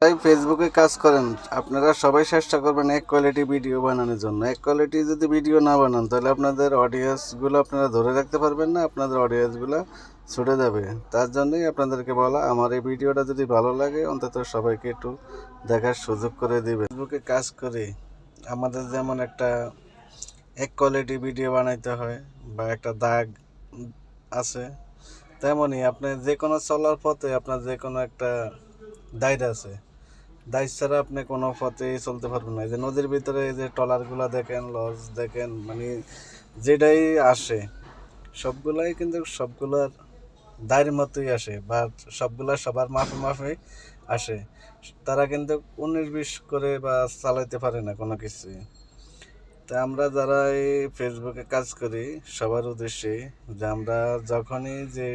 তাই ফেসবুকে কাজ করেন, আপনারা সবাই চেষ্টা করবেন এক কোয়ালিটি ভিডিও বানানোর জন্য। এক কোয়ালিটি যদি ভিডিও না বানান তাহলে আপনাদের অডিয়েন্সগুলো আপনারা ধরে রাখতে পারবেন না, আপনাদের অডিয়েন্সগুলো ছুটে যাবে। তার জন্যই আপনাদেরকে বলা, আমার এই ভিডিওটা যদি ভালো লাগে অন্তত সবাইকে একটু দেখার সুযোগ করে দিবে। ফেসবুকে কাজ করি, আমাদের যেমন একটা এক কোয়ালিটি ভিডিও বানাইতে হয় বা একটা দাগ আছে, তেমনই আপনি যে কোনো চলার পথে আপনার যে কোনো একটা দায়িত্ব আছে, দায়িত্ব ছাড়া আপনি কোনো পথেই চলতে পারবেন না। এই যে নদীর ভিতরে এই যে ট্রলারগুলো দেখেন, লঞ্চ দেখেন, মানে যেটাই আসে সবগুলাই কিন্তু সবগুলার দায়ের মতোই আসে বা সবগুলা সবার মাফে মাফে আসে। তারা কিন্তু 19-20 করে বা চালাইতে পারে না কোনো কিছুই। তা আমরা যারা এই ফেসবুকে কাজ করি সবার উদ্দেশ্যে, যে আমরা যখনই যে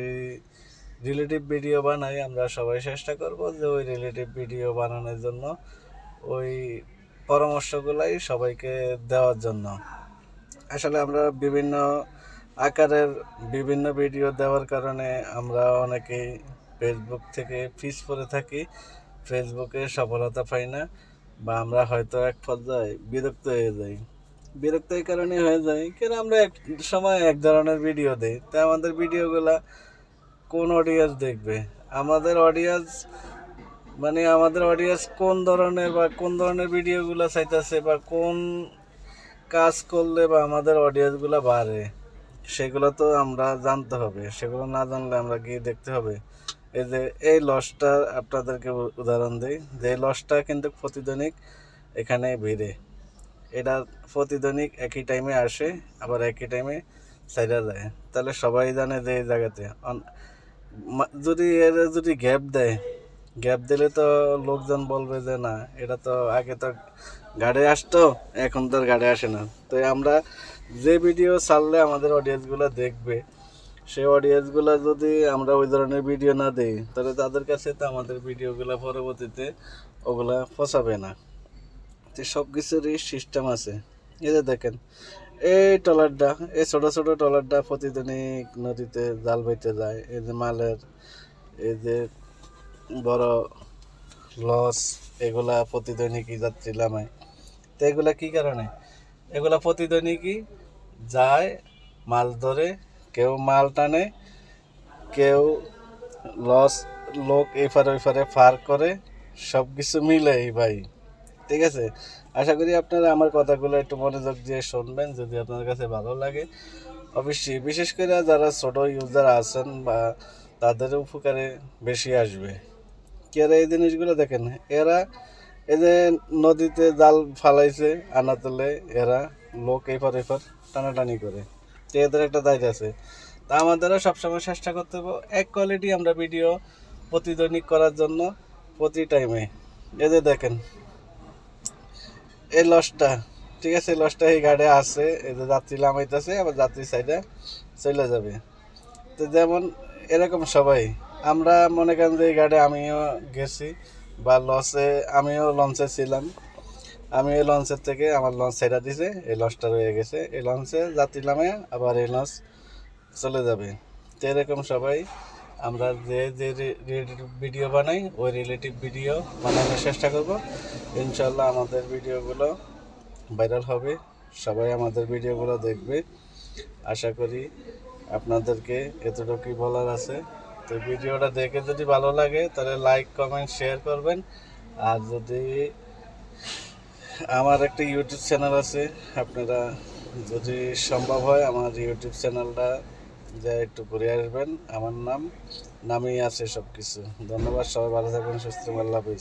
রিলেটিভ ভিডিও বানাই আমরা সবাই চেষ্টা করব যে ওই রিলেটিভ ভিডিও বানানোর জন্য ওই পরামর্শগুলাই সবাইকে দেওয়ার জন্য। আসলে আমরা বিভিন্ন আকারের বিভিন্ন ভিডিও দেওয়ার কারণে আমরা অনেকেই ফেসবুক থেকে পিছ পড়ে থাকি, ফেসবুকে সফলতা পাই না, বা আমরা হয়তো এক পর্যায়ে বিরক্ত হয়ে যাই। বিরক্ত এই কারণে হয়ে যায় কেন, আমরা এক সময় এক ধরনের ভিডিও দিই, তাই আমাদের ভিডিওগুলা কোন অডিয়েন্স দেখবে, আমাদের অডিয়েন্স মানে আমাদের অডিয়েন্স কোন ধরনের বা কোন ধরনের ভিডিওগুলো চাইতেছে বা কোন কাজ করলে বা আমাদের অডিয়েন্সগুলো বাড়ে, সেগুলো তো আমরা জানতে হবে। সেগুলো না জানলে আমরা গিয়ে দেখতে হবে। এই যে এই লসটা আপনাদেরকে উদাহরণ দিই, যে এই লসটা কিন্তু প্রতিদিনিক এখানে ভিড়ে, এটা প্রতিদিনিক একই টাইমে আসে আবার একই টাইমে সাইডা যায়। তাহলে সবাই জানে যে এই জায়গাতে যদি এর যদি গ্যাপ দেয়, গ্যাপ দিলে তো লোকজন বলবে যে না, এটা তো আগে তো গাড়ি আসতো, এখন তো আর গাড়ি আসে না। তো আমরা যে ভিডিও ছাড়লে আমাদের অডিয়েন্সগুলো দেখবে, সেই অডিয়েন্সগুলো যদি আমরা ওই ধরনের ভিডিও না দিই তাহলে তাদের কাছে তো আমাদের ভিডিওগুলো পরবর্তীতে ওগুলা পচাবে না। তো সব কিছুরই সিস্টেম আছে। এই যে দেখেন এই ট্রলারটা, এই ছোটো ছোটো ট্রলারটা প্রতিদিনই নদীতে জাল বাইতে যায়। এই যে মালের এই যে বড় লস, এগুলা প্রতিদৈনিকই যাত্রী নামায়। তো এগুলা কী কারণে, এগুলা প্রতিদৈনিকই যায়, মাছ ধরে, কেউ মাল টানে, কেউ লস লোক এপারে ওইপারে পার করে, সব কিছু মিলেই ভাই। ঠিক আছে, আশা করি আপনারা আমার কথাগুলো একটু মনোযোগ দিয়ে শুনবেন। যদি আপনার কাছে ভালো লাগে অবশ্যই, বিশেষ করে যারা ছোট ইউজার আছেন বা তাদের উপকারে বেশি আসবে। কি আর এই জিনিসগুলো দেখেন, এরা এই যে নদীতে জাল ফালাইছে আনা তুলে, এরা লোক এপার এপার টানাটানি করে, তো এদের একটা দায়িত্ব আছে। তা আমাদেরও সবসময় চেষ্টা করতে হবে এক কোয়ালিটি আমরা ভিডিও প্রতিদৈনিক করার জন্য প্রতি টাইমে। এই যে দেখেন এই লসটা, ঠিক আছে, লসটা এই গাড়ি আছে, এই যে যাত্রী নামাইতেছে আবার যাত্রী সাইডে চলে যাবে। তো যেমন এরকম সবাই আমরা মনে করেন যে এই গাড়ি আমিও গেছি বা লসে, আমিও লঞ্চে ছিলাম, আমি এই লঞ্চের থেকে আমার লঞ্চ ছেড়া দিছে, এই লঞ্চটা রয়ে গেছে, এই লঞ্চে যাত্রী নামে আবার এই লঞ্চ চলে যাবে। তো এরকম সবাই আমরা যে যে রিলেটিভ ভিডিও বানাই ওই রিলেটিভ ভিডিও বানানোর চেষ্টা করব। ইনশাল্লাহ আমাদের ভিডিওগুলো ভাইরাল হবে, সবাই আমাদের ভিডিওগুলো দেখবে। আশা করি আপনাদেরকে এতটুকুই বলার আছে। তো ভিডিওটা দেখে যদি ভালো লাগে তাহলে লাইক কমেন্ট শেয়ার করবেন। আর যদি আমার একটা ইউটিউব চ্যানেল আছে, আপনারা যদি সম্ভব হয় আমার ইউটিউব চ্যানেলটা যা একটু ঘুরে আসবেন, আমার নামেই আছে সব কিছু। ধন্যবাদ, সবাই ভালো থাকবেন, সুস্থ, আল্লাহ হাফেজ।